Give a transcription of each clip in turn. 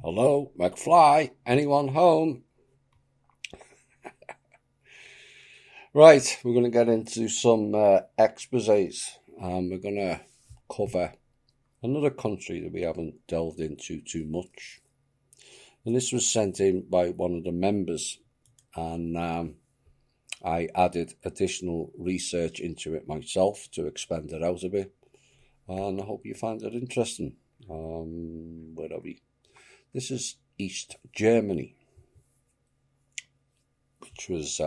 Hello, McFly, anyone home? Right, we're going to get into some exposés. We're going to cover another country that we haven't delved into too much. And this was sent in by one of the members, and I added additional research into it myself to expand it out a bit. And I hope you find it interesting. Where are we? This is East Germany, which was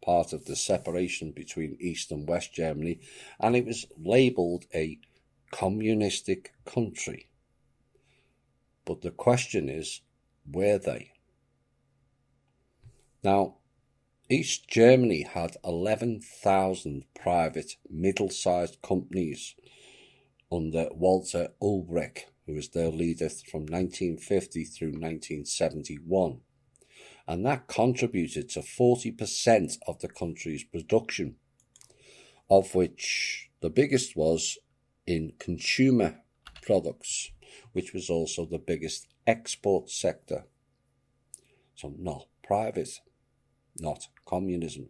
part of the separation between East and West Germany, and it was labelled a communistic country. But the question is, were they? Now, East Germany had 11,000 private middle-sized companies under Walter Ulbricht, who was their leader from 1950 through 1971. And that contributed to 40% of the country's production, of which the biggest was in consumer products, which was also the biggest export sector. So not private, not communism.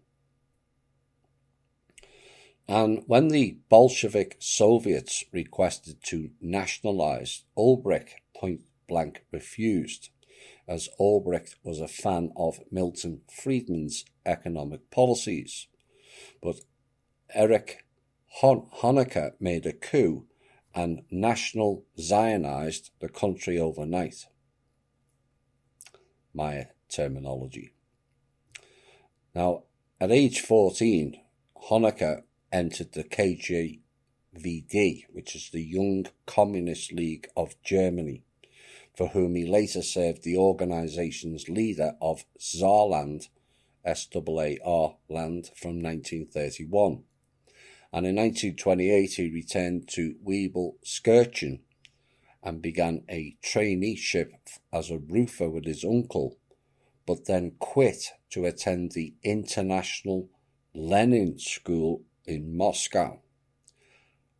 And when the Bolshevik Soviets requested to nationalize, Ulbricht point blank refused, as Ulbricht was a fan of Milton Friedman's economic policies. But Erich Honecker made a coup and national Zionized the country overnight. My terminology. Now, at age 14, Honecker entered the KJVD, which is the Young Communist League of Germany, for whom he later served the organization's leader of Saarland, SAAR land, from 1931. And in 1928 he returned to Weibelskirchen and began a traineeship as a roofer with his uncle, but then quit to attend the International Lenin School in Moscow.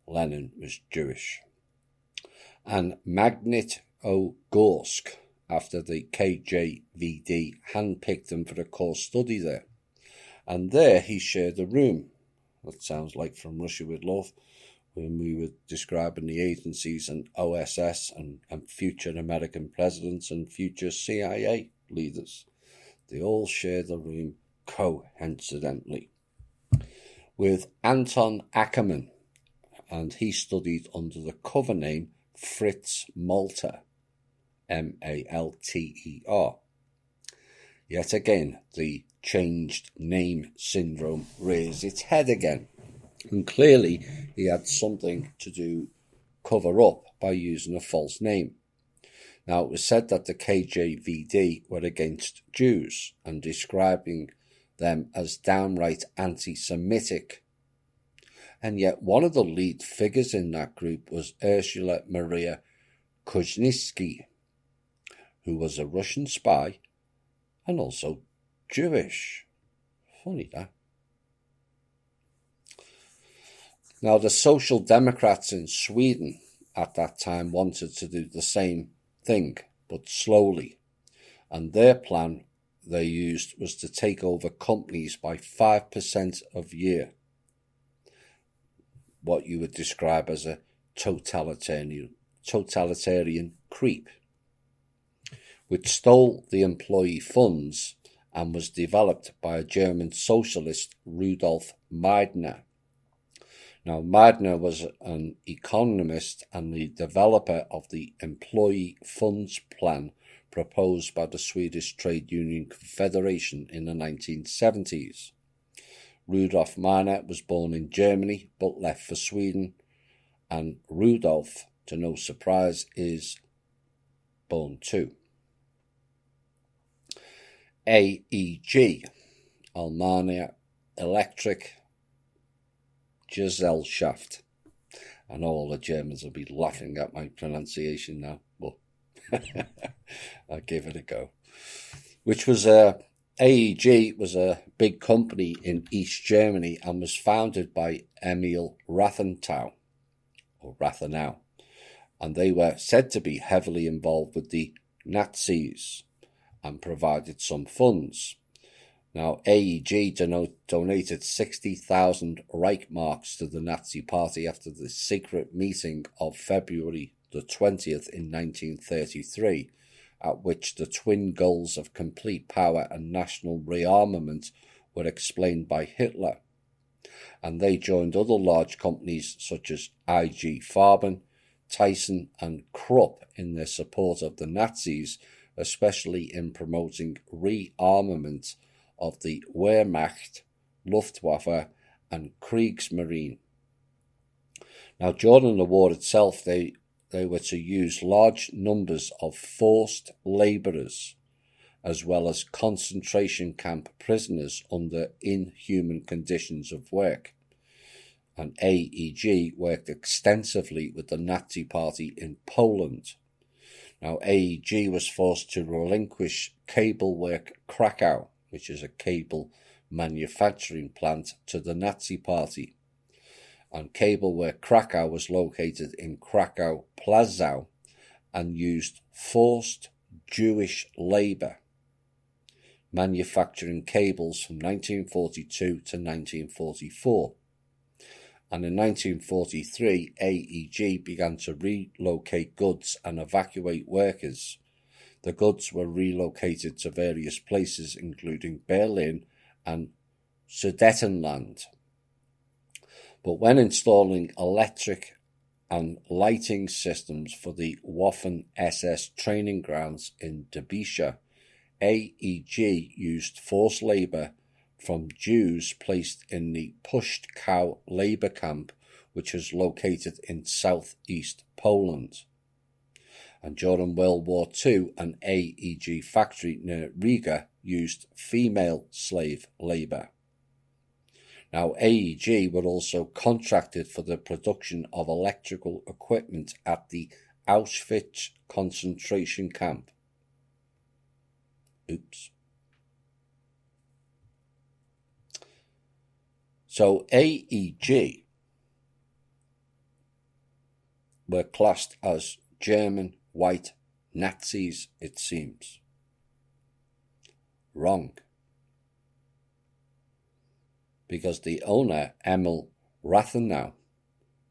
Lenin was Jewish. And Magnitogorsk, after the KJVD handpicked him for a course study there. And there he shared a room. That sounds like From Russia with Love, when we were describing the agencies and OSS and future American presidents and future CIA leaders. They all shared the room coincidentally with Anton Ackermann, and he studied under the cover name Fritz Malter, Malter. Yet again, the changed name syndrome rears its head again, and clearly he had something to cover up by using a false name. Now, it was said that the KJVD were against Jews and describing them as downright anti-Semitic. And yet one of the lead figures in that group was Ursula Maria Kuzhnitsky, who was a Russian spy and also Jewish. Funny that. Now, the Social Democrats in Sweden at that time wanted to do the same thing, but slowly. And their plan they used was to take over companies by 5% a year. What you would describe as a totalitarian creep, which stole the employee funds and was developed by a German socialist, Rudolf Meidner. Now, Meidner was an economist and the developer of the employee funds plan proposed by the Swedish Trade Union Confederation in the 1970s. Rudolf Meidner was born in Germany but left for Sweden, and Rudolf, to no surprise, is born too. AEG, Allgemeine Electric Gesellschaft. I know all the Germans will be laughing at my pronunciation now, but I'll give it a go. Which was AEG was a big company in East Germany and was founded by Emil Rathenau, and they were said to be heavily involved with the Nazis and provided some funds. Now, AEG donated 60,000 Reichsmarks to the Nazi Party after the secret meeting of February the 20th in 1933, at which the twin goals of complete power and national rearmament were explained by Hitler. And they joined other large companies such as IG Farben, Tyson and Krupp in their support of the Nazis, especially in promoting rearmament of the Wehrmacht, Luftwaffe and Kriegsmarine. Now, during the war itself, they were to use large numbers of forced labourers as well as concentration camp prisoners under inhuman conditions of work. And AEG worked extensively with the Nazi Party in Poland. Now, AEG was forced to relinquish Kabelwerk Krakow, which is a cable manufacturing plant, to the Nazi Party. And Kabelwerk Krakow was located in Krakow Plzew and used forced Jewish labour, manufacturing cables from 1942 to 1944. And in 1943, AEG began to relocate goods and evacuate workers. The goods were relocated to various places, including Berlin and Sudetenland. But when installing electric and lighting systems for the Waffen-SS training grounds in Derbyshire, AEG used forced labour from Jews placed in the Puszczkow labour camp, which was located in southeast Poland. And during World War II, an AEG factory near Riga used female slave labour. Now, AEG were also contracted for the production of electrical equipment at the Auschwitz concentration camp. Oops. So AEG were classed as German white Nazis, it seems. Wrong. Because the owner, Emil Rathenau,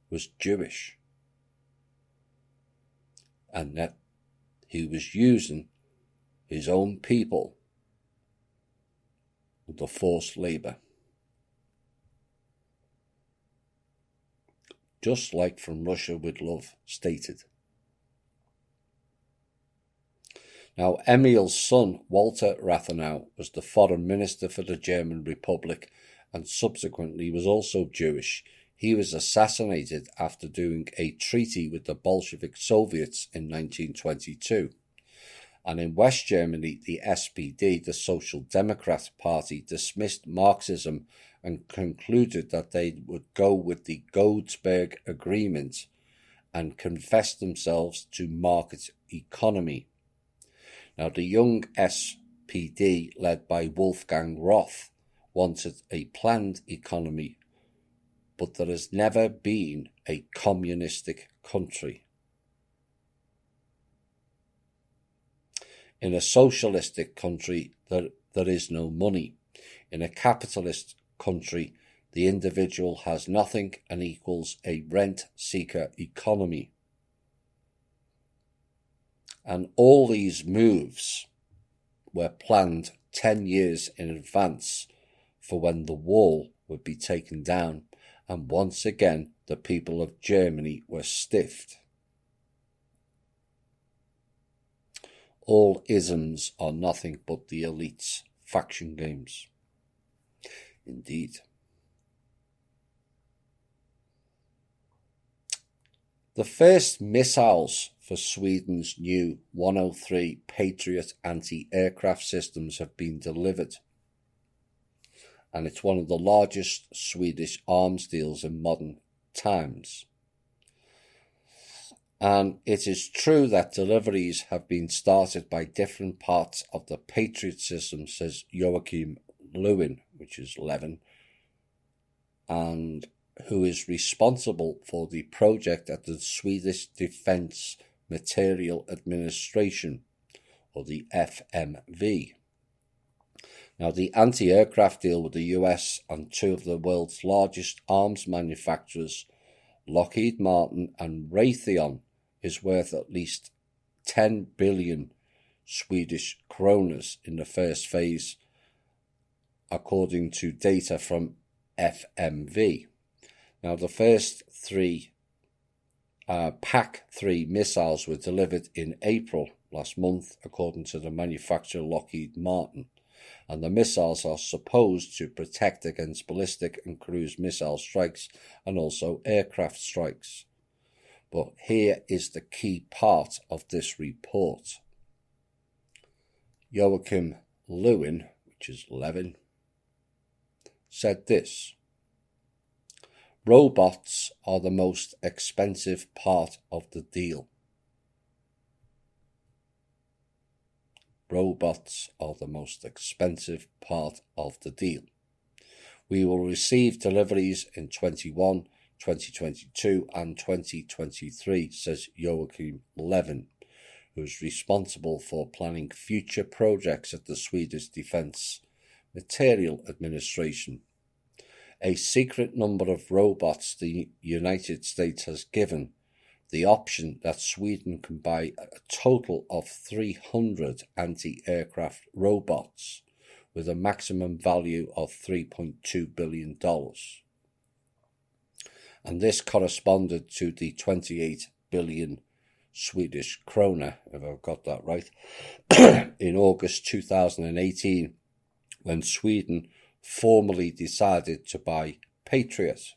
was Jewish. And that he was using his own people with the forced labour. Just like From Russia with Love stated. Now, Emil's son, Walter Rathenau, was the foreign minister for the German Republic and subsequently was also Jewish. He was assassinated after doing a treaty with the Bolshevik Soviets in 1922. And in West Germany, the SPD, the Social Democrat Party, dismissed Marxism and concluded that they would go with the Godesberg Agreement and confess themselves to market economy. Now, the young SPD, led by Wolfgang Roth, wanted a planned economy, but there has never been a communistic country. In a socialistic country, there is no money. In a capitalist country, the individual has nothing and equals a rent-seeker economy. And all these moves were planned 10 years in advance for when the wall would be taken down, and once again the people of Germany were stiffed. All isms are nothing but the elite's faction games. Indeed. The first missiles for Sweden's new 103 Patriot anti-aircraft systems have been delivered, and it's one of the largest Swedish arms deals in modern times. And it is true that deliveries have been started by different parts of the Patriot system, says Joachim Lewin, which is Levin, and who is responsible for the project at the Swedish Defence Material Administration. or the FMV. Now, the anti-aircraft deal with the US and two of the world's largest arms manufacturers, Lockheed Martin and Raytheon, is worth at least 10 billion Swedish kroners in the first phase, according to data from FMV. Now, the first three PAC-3 missiles were delivered in April last month, according to the manufacturer Lockheed Martin, and the missiles are supposed to protect against ballistic and cruise missile strikes and also aircraft strikes. But here is the key part of this report. Joachim Levin, which is Levin, said this: robots are the most expensive part of the deal. Robots are the most expensive part of the deal. We will receive deliveries in 2021, 2022 and 2023, says Joachim Levin, who is responsible for planning future projects at the Swedish Defence Materiel Administration. A secret number of robots the United States has given the option that Sweden can buy a total of 300 anti-aircraft robots with a maximum value of $3.2 billion. And this corresponded to the 28 billion Swedish krona, if I've got that right, in August 2018, when Sweden formally decided to buy Patriot.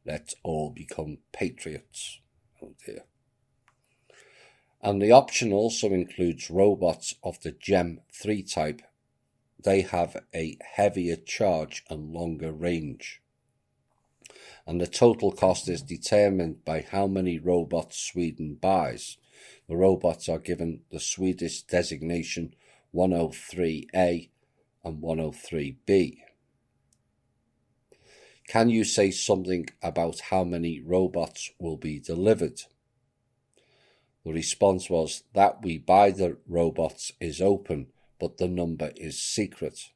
Let's all become patriots. Oh dear. And the option also includes robots of the GEM 3 type. They have a heavier charge and longer range. And the total cost is determined by how many robots Sweden buys. The robots are given the Swedish designation 103A and 103B. Can you say something about how many robots will be delivered? The response was that we buy the robots is open, but the number is secret.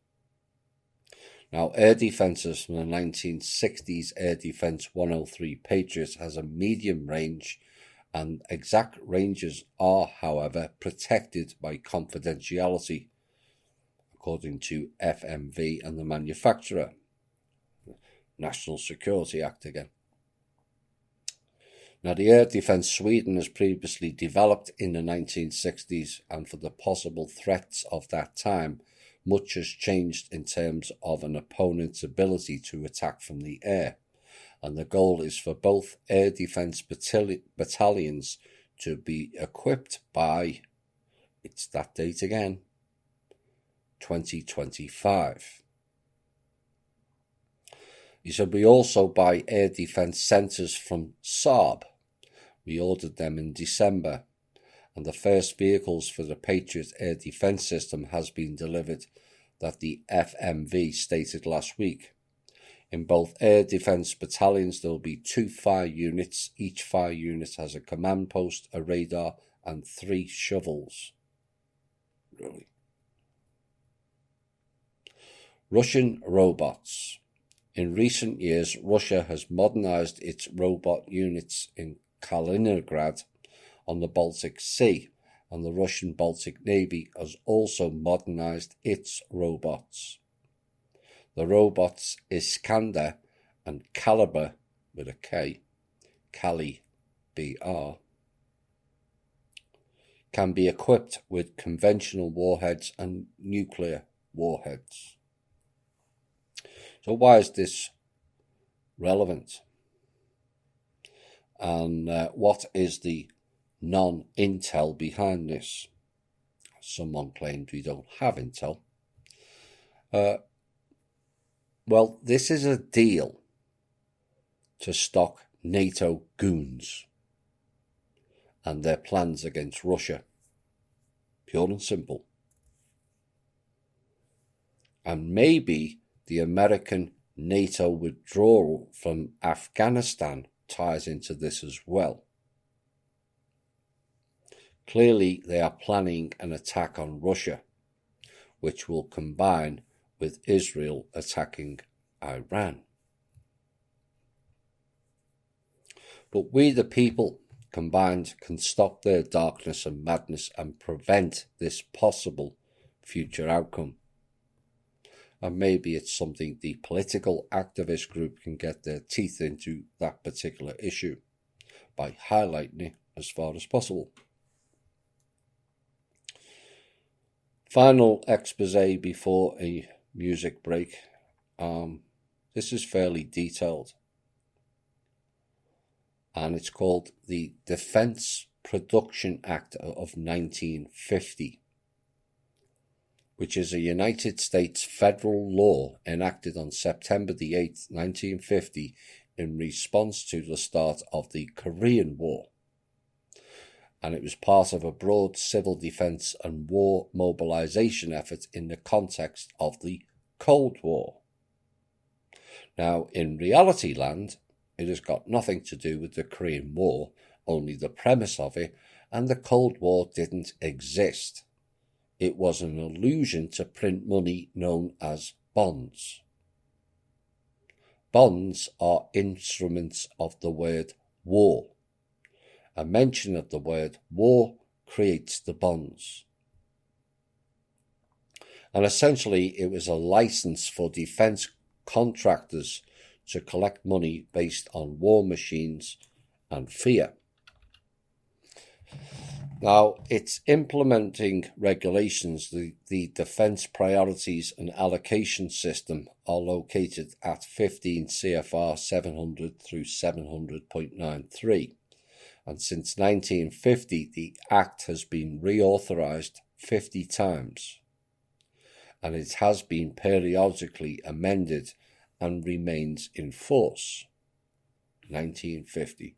Now, air defences from the 1960s Air Defence 103 Patriot has a medium range, and exact ranges are, however, protected by confidentiality, according to FMV and the manufacturer. National Security Act again. Now, the Air Defence Sweden has previously developed in the 1960s, and for the possible threats of that time, much has changed in terms of an opponent's ability to attack from the air, and the goal is for both air defence battalions to be equipped by, it's that date again, 2025. He said we also buy air defence centres from Saab. We ordered them in December, and the first vehicles for the Patriot air defence system has been delivered, that the FMV stated last week. In both air defence battalions there will be 2 fire units. Each fire unit has a command post, a radar and 3 shovels. Really? Russian robots. In recent years, Russia has modernized its robot units in Kaliningrad on the Baltic Sea, and the Russian Baltic Navy has also modernized its robots. The robots Iskander and Kalibr, with a K, Kalibr, can be equipped with conventional warheads and nuclear warheads. So why is this relevant? And what is the non-intel behind this? Someone claimed we don't have intel. Well, this is a deal to stock NATO goons and their plans against Russia. Pure and simple. And maybe the American NATO withdrawal from Afghanistan ties into this as well. Clearly, they are planning an attack on Russia, which will combine with Israel attacking Iran. But we, the people, combined, can stop their darkness and madness and prevent this possible future outcome. And maybe it's something the political activist group can get their teeth into, that particular issue, by highlighting it as far as possible. Final expose before a music break. This is fairly detailed, and it's called the Defense Production Act of 1950, which is a United States federal law enacted on September the 8th, 1950, in response to the start of the Korean War. And it was part of a broad civil defense and war mobilization effort in the context of the Cold War. Now, in reality land, it has got nothing to do with the Korean War, only the premise of it, and the Cold War didn't exist. It was an allusion to print money known as bonds. Bonds are instruments of the word war. A mention of the word war creates the bonds. And essentially, it was a license for defense contractors to collect money based on war machines and fear. Now, its implementing regulations, the Defense Priorities and Allocation System, are located at 15 CFR 700 through 700.93. And since 1950, the Act has been reauthorized 50 times. And it has been periodically amended and remains in force. 1950.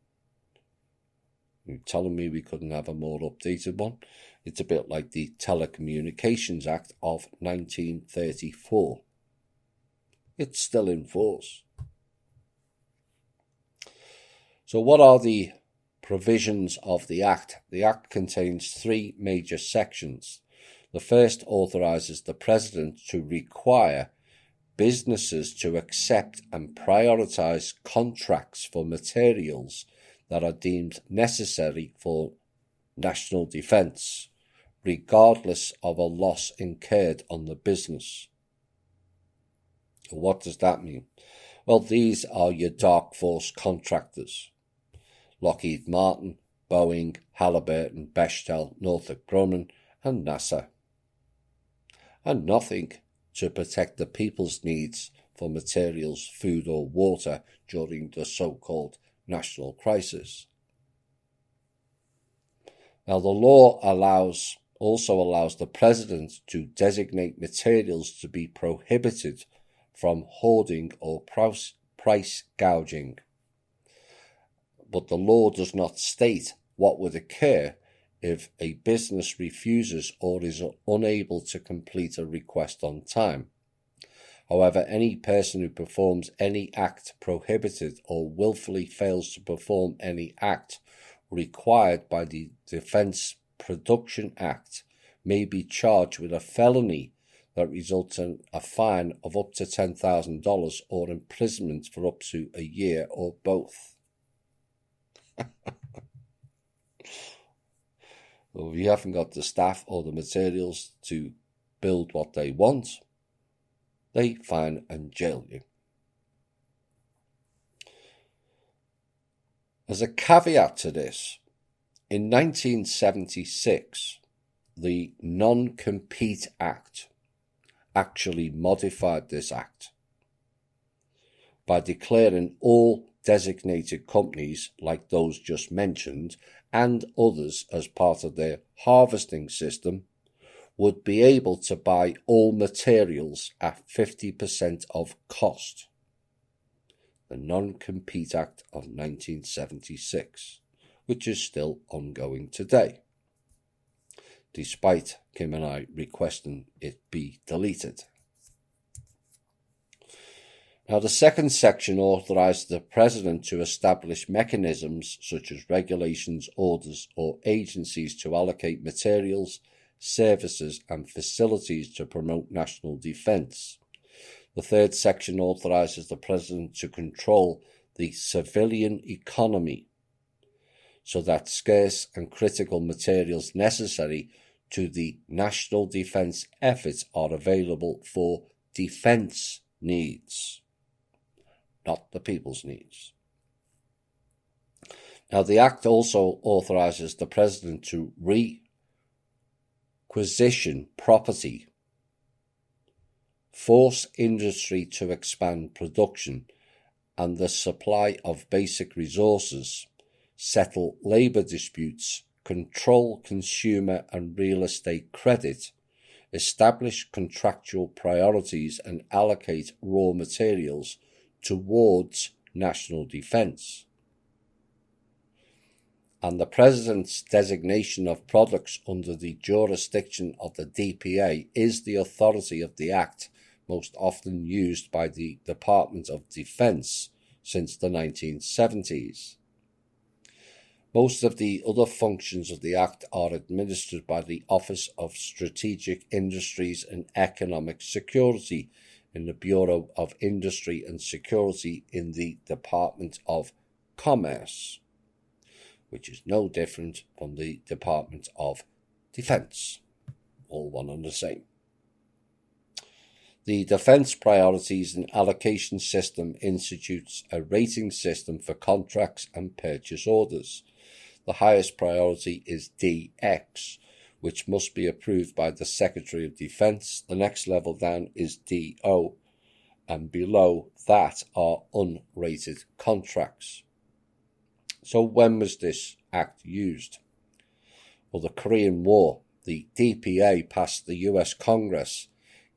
You're telling me we couldn't have a more updated one? It's a bit like the Telecommunications Act of 1934. It's still in force. So what are the provisions of the Act? The Act contains 3 major sections. The first authorizes the President to require businesses to accept and prioritize contracts for materials that are deemed necessary for national defense, regardless of a loss incurred on the business. What does that mean? Well, these are your dark force contractors: Lockheed Martin, Boeing, Halliburton, Bechtel, Northrop Grumman, and NASA. And nothing to protect the people's needs for materials, food or water during the so-called national crisis. Now, the law also allows the President to designate materials to be prohibited from hoarding or price gouging. But the law does not state what would occur if a business refuses or is unable to complete a request on time. However, any person who performs any act prohibited or willfully fails to perform any act required by the Defense Production Act may be charged with a felony that results in a fine of up to $10,000 or imprisonment for up to a year or both. Well, if you haven't got the staff or the materials to build what they want, they fine and jail you. As a caveat to this, in 1976, the Non-Compete Act actually modified this act by declaring all designated companies like those just mentioned and others as part of their harvesting system would be able to buy all materials at 50% of cost. The Non-Compete Act of 1976, which is still ongoing today, despite Kim and I requesting it be deleted. Now, the second section authorised the President to establish mechanisms such as regulations, orders, or agencies to allocate materials, services, and facilities to promote national defence. The third section authorises the President to control the civilian economy so that scarce and critical materials necessary to the national defence effort are available for defence needs, not the people's needs. Now, the Act also authorises the President to requisition property, force industry to expand production and the supply of basic resources, settle labour disputes, control consumer and real estate credit, establish contractual priorities and allocate raw materials towards national defence. And the President's designation of products under the jurisdiction of the DPA is the authority of the Act most often used by the Department of Defence since the 1970s. Most of the other functions of the Act are administered by the Office of Strategic Industries and Economic Security in the Bureau of Industry and Security in the Department of Commerce, which is no different from the Department of Defence, all one and the same. The Defence Priorities and Allocation System institutes a rating system for contracts and purchase orders. The highest priority is DX, which must be approved by the Secretary of Defence. The next level down is DO, and below that are unrated contracts. So when was this Act used? Well, the Korean War. The DPA passed the US Congress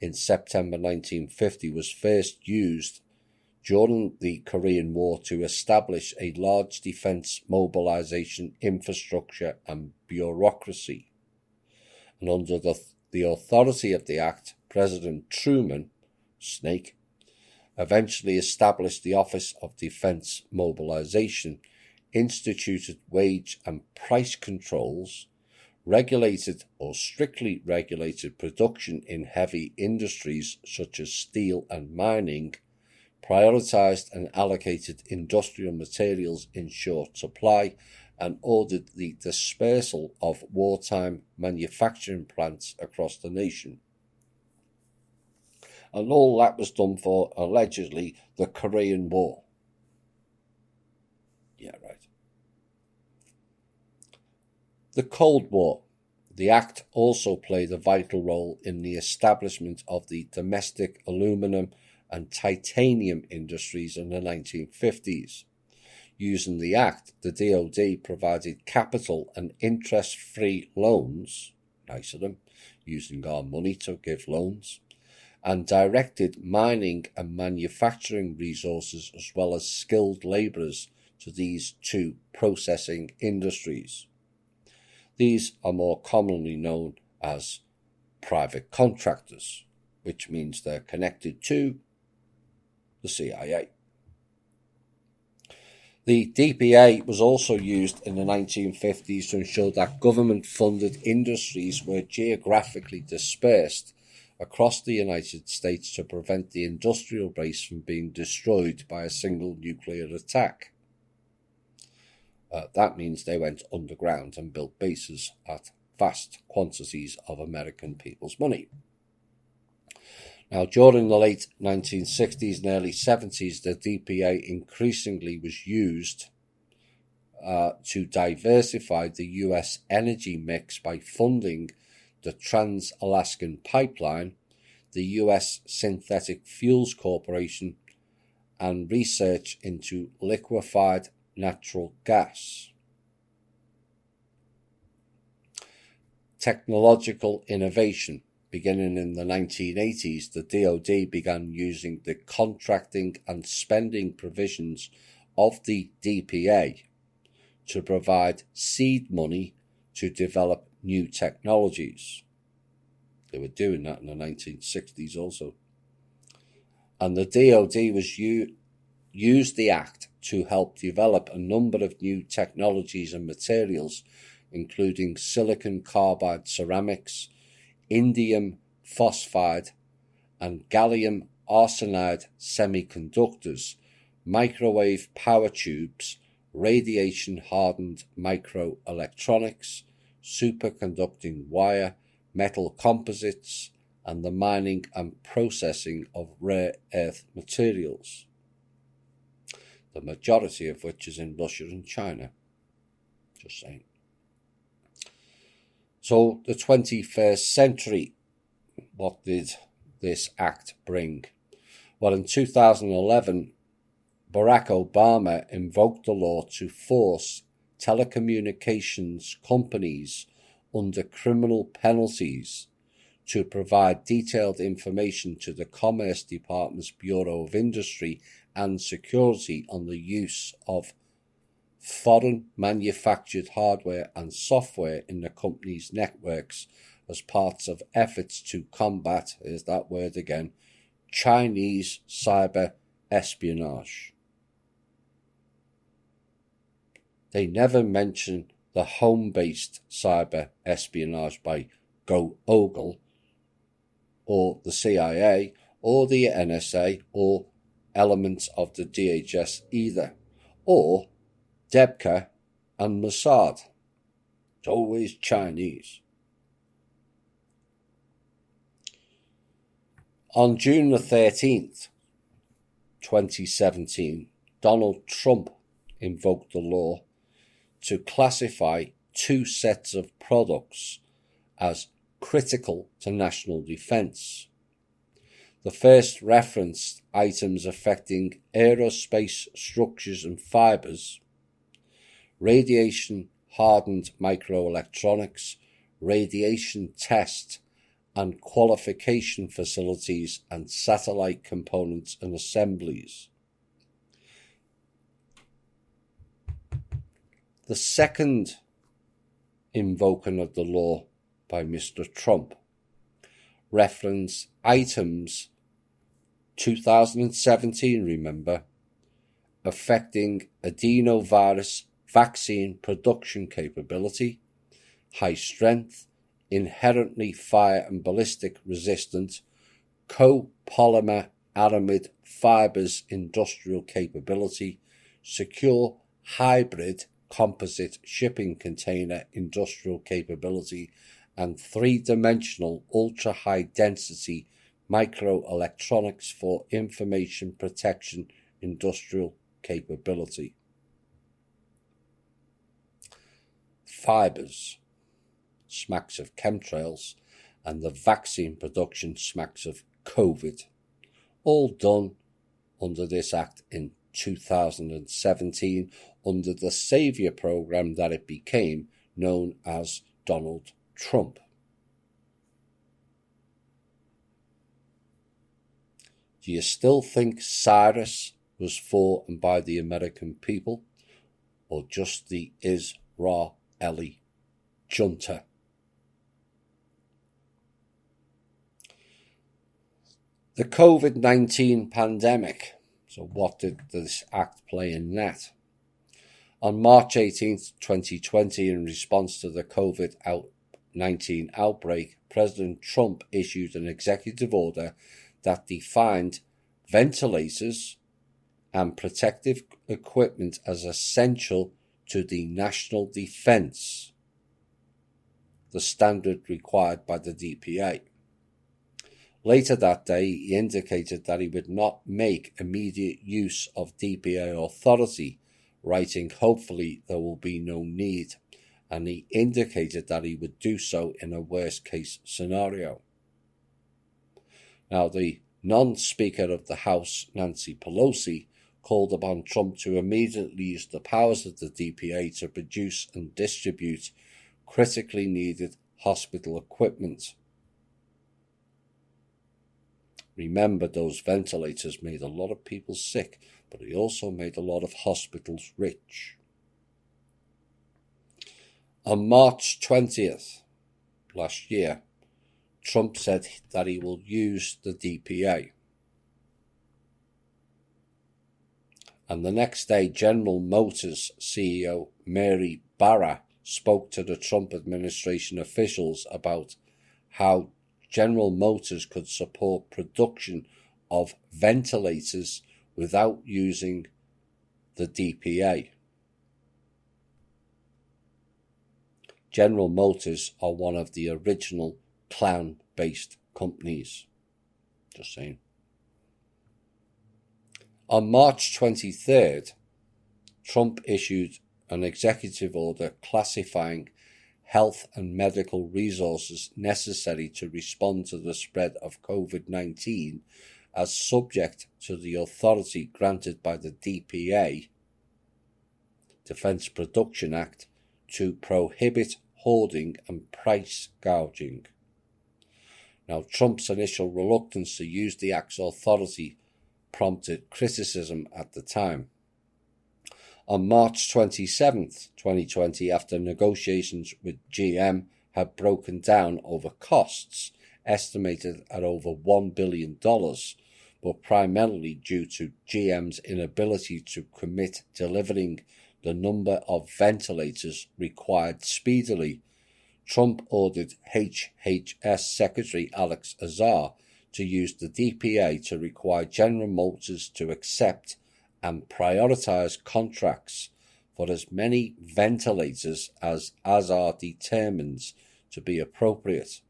in September 1950 was first used during the Korean War to establish a large defence mobilisation infrastructure and bureaucracy. And under the authority of the Act, President Truman, Snake, eventually established the Office of Defence Mobilisation, instituted wage and price controls, regulated or strictly regulated production in heavy industries such as steel and mining, prioritised and allocated industrial materials in short supply, and ordered the dispersal of wartime manufacturing plants across the nation. And all that was done for, allegedly, the Korean War. Yeah, right. The Cold War. The Act also played a vital role in the establishment of the domestic aluminium and titanium industries in the 1950s. Using the Act, the DoD provided capital and interest-free loans, nice of them, using our money to give loans, and directed mining and manufacturing resources as well as skilled labourers to these two processing industries. These are more commonly known as private contractors, which means they're connected to the CIA. The DPA was also used in the 1950s to ensure that government-funded industries were geographically dispersed across the United States to prevent the industrial base from being destroyed by a single nuclear attack. That means they went underground and built bases at vast quantities of American people's money. Now, during the late 1960s and early 70s, the DPA increasingly was used to diversify the US energy mix by funding the Trans-Alaskan Pipeline, the US Synthetic Fuels Corporation, and research into liquefied natural gas. Technological innovation. Beginning in the 1980s, the DoD began using the contracting and spending provisions of the DPA to provide seed money to develop new technologies. They were doing that in the 1960s also. and the DoD was used the Act to help develop a number of new technologies and materials, including silicon carbide ceramics, indium phosphide, and gallium arsenide semiconductors, microwave power tubes, radiation-hardened microelectronics, superconducting wire, metal composites, and the mining and processing of rare earth materials, the majority of which is in Russia and China. Just saying. So the 21st century, what did this act bring? Well, in 2011, Barack Obama invoked the law to force telecommunications companies under criminal penalties to provide detailed information to the Commerce Department's Bureau of Industry and Security on the use of foreign manufactured hardware and software in the company's networks as parts of efforts to combat, here's that word again, Chinese cyber espionage. They never mention the home-based cyber espionage by Google or the CIA or the NSA or elements of the DHS either, or Debka and Mossad. It's always Chinese. On June the 13th, 2017, Donald Trump invoked the law to classify two sets of products as critical to national defense. The first referenced items affecting aerospace structures and fibers, radiation-hardened microelectronics, radiation test and qualification facilities, and satellite components and assemblies. The second invoking of the law by Mr. Trump referenced items 2017, remember, affecting adenovirus vaccine production capability, high strength, inherently fire and ballistic resistant, copolymer aramid fibers industrial capability, secure hybrid composite shipping container industrial capability, and three-dimensional ultra-high density microelectronics for information protection industrial capability. Fibers smacks of chemtrails, and the vaccine production smacks of COVID, all done under this act in 2017 under the saviour program that it became, known as Donald Trump. Do you still think Cyrus was for and by the American people, or just the Israeli junta? The COVID-19 pandemic. So what did this act play in that? On March 18th, 2020, in response to the COVID-19 outbreak, President Trump issued an executive order that defined ventilators and protective equipment as essential to the national defense, the standard required by the DPA. Later that day, he indicated that he would not make immediate use of DPA authority, writing, "Hopefully there will be no need," and he indicated that he would do so in a worst-case scenario. Now, the non-Speaker of the House, Nancy Pelosi, called upon Trump to immediately use the powers of the DPA to produce and distribute critically needed hospital equipment. Remember, those ventilators made a lot of people sick, but they also made a lot of hospitals rich. On March 20th last year, Trump said that he will use the DPA. And the next day, General Motors CEO Mary Barra spoke to the Trump administration officials about how General Motors could support production of ventilators without using the DPA. General Motors are one of the original clown-based companies. Just saying. On March 23rd, Trump issued an executive order classifying health and medical resources necessary to respond to the spread of COVID-19 as subject to the authority granted by the DPA, Defense Production Act, to prohibit hoarding and price gouging. Now, Trump's initial reluctance to use the Act's authority prompted criticism at the time. On March 27, 2020, after negotiations with GM had broken down over costs estimated at over $1 billion, but primarily due to GM's inability to commit delivering the number of ventilators required speedily, Trump ordered HHS Secretary Alex Azar to use the DPA to require General Motors to accept and prioritize contracts for as many ventilators as Azar determines to be appropriate.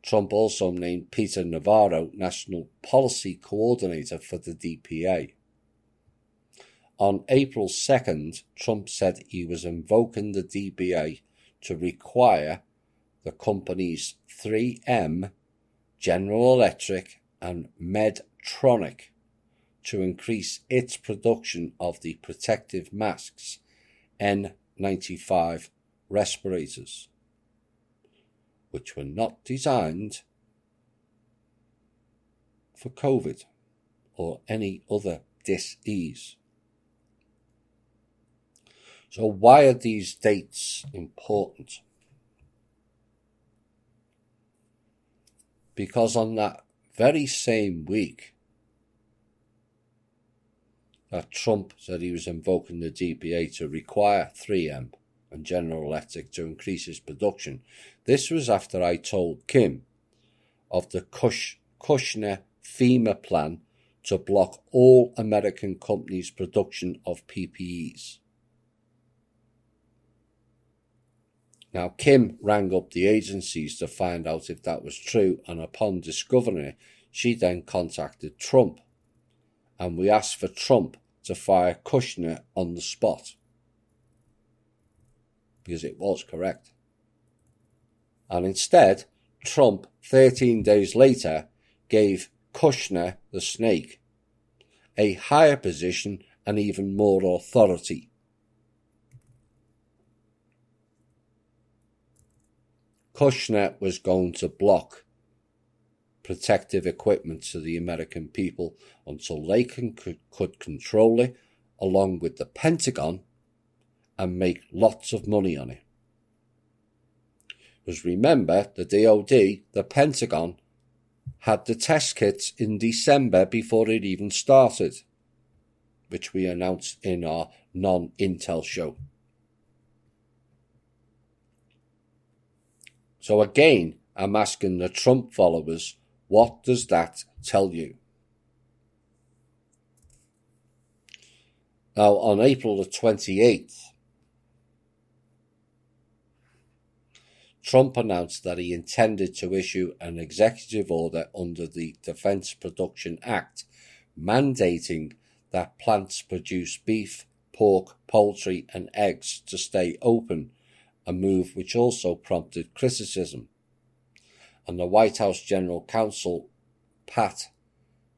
Trump also named Peter Navarro National Policy Coordinator for the DPA. On April 2nd, Trump said he was invoking the DPA to require the companies 3M, General Electric, and Medtronic to increase its production of the protective masks, N95 respirators, which were not designed for COVID or any other disease. So why are these dates important? Because on that very same week that Trump said he was invoking the DPA to require 3M and General Electric to increase its production, this was after I told Kim of the Kushner-FEMA plan to block all American companies' production of PPEs. Now, Kim rang up the agencies to find out if that was true, and upon discovering it, she then contacted Trump, and we asked for Trump to fire Kushner on the spot, because it was correct. And instead, Trump, 13 days later, gave Kushner, the snake, a higher position and even more authority. Kushner was going to block protective equipment to the American people until they could control it, along with the Pentagon, and make lots of money on it. Because remember, the DoD, the Pentagon, had the test kits in December before it even started, which we announced in our non-Intel show. So again, I'm asking the Trump followers, what does that tell you? Now, on April the 28th, Trump announced that he intended to issue an executive order under the Defense Production Act, mandating that plants produce beef, pork, poultry, and eggs to stay open, a move which also prompted criticism. And the White House General Counsel, Pat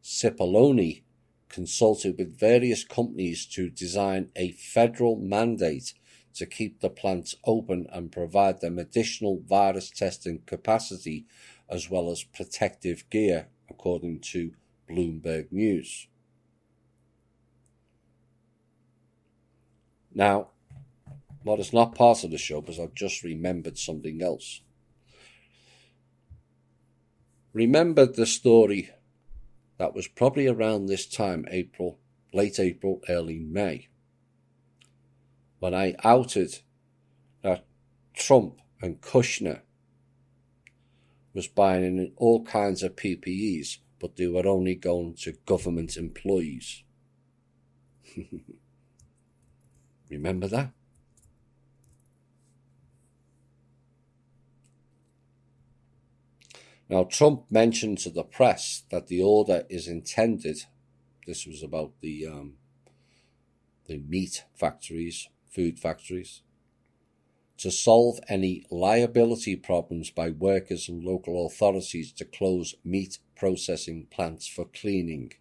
Cipollone, consulted with various companies to design a federal mandate to keep the plants open and provide them additional virus testing capacity as well as protective gear, according to Bloomberg News. Now, what is not part of the show, because I've just remembered something else. Remember the story that was probably around this time, April late April, early May, when I outed that Trump and Kushner was buying in all kinds of PPEs, but they were only going to government employees. Remember that? Now, Trump mentioned to the press that the order is intended, this was about the meat factories, food factories, to solve any liability problems by workers and local authorities to close meat processing plants for cleaning.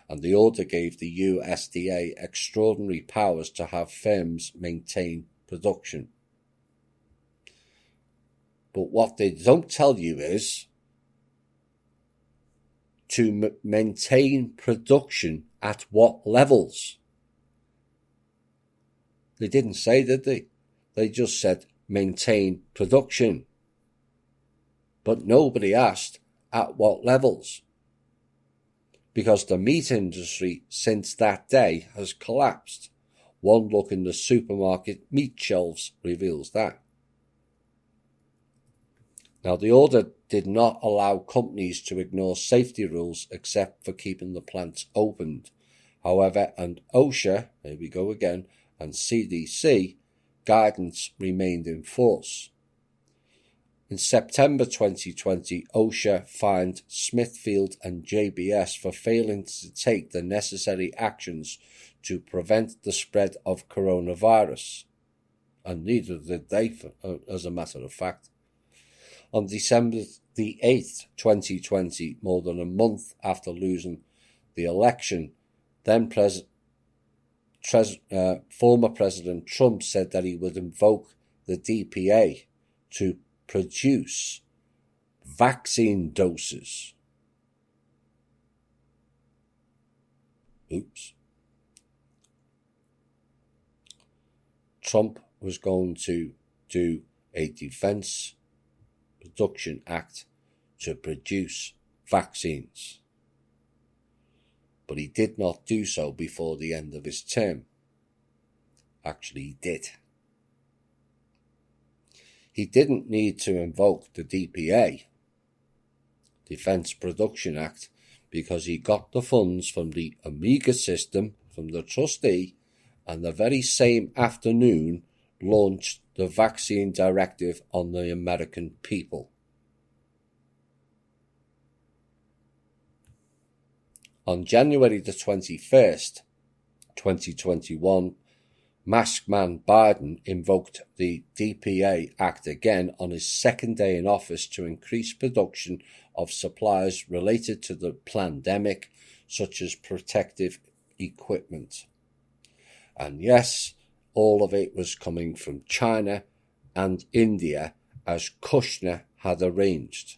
And the order gave the USDA extraordinary powers to have firms maintain production. But what they don't tell you is to maintain production at what levels. They didn't say, did they? They just said maintain production. But nobody asked at what levels. Because the meat industry since that day has collapsed. One look in the supermarket meat shelves reveals that. Now, the order did not allow companies to ignore safety rules except for keeping the plants opened. However, and OSHA, here we go again, and CDC guidance remained in force. In September 2020, OSHA fined Smithfield and JBS for failing to take the necessary actions to prevent the spread of coronavirus. And neither did they, as a matter of fact. On December the 8th, 2020, more than a month after losing the election, former President Trump said that he would invoke the DPA to produce vaccine doses. Oops. Trump was going to do a Defense Production Act to produce vaccines. But he did not do so before the end of his term. Actually, he did. He didn't need to invoke the DPA, Defense Production Act, because he got the funds from the Omega system, from the trustee, and the very same afternoon launched the vaccine directive on the American people. On January the 21st, 2021, Masked Man Biden invoked the DPA Act again on his second day in office to increase production of supplies related to the pandemic, such as protective equipment. And yes, all of it was coming from China and India, as Kushner had arranged.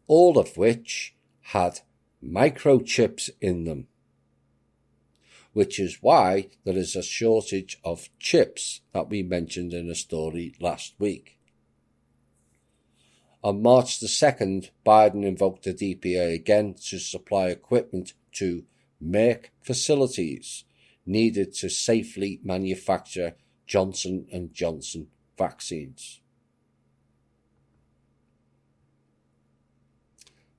All of which had microchips in them, which is why there is a shortage of chips that we mentioned in a story last week. On March the 2nd, Biden invoked the DPA again to supply equipment to Merck facilities needed to safely manufacture Johnson & Johnson vaccines.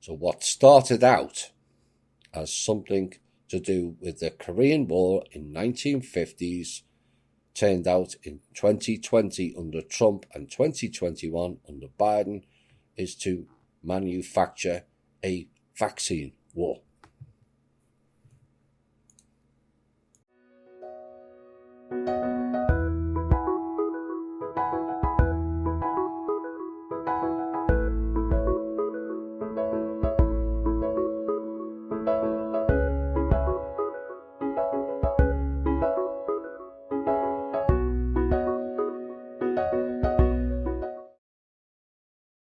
So what started out as something to do with the Korean War in 1950s turned out in 2020 under Trump and 2021 under Biden is to manufacture a vaccine war.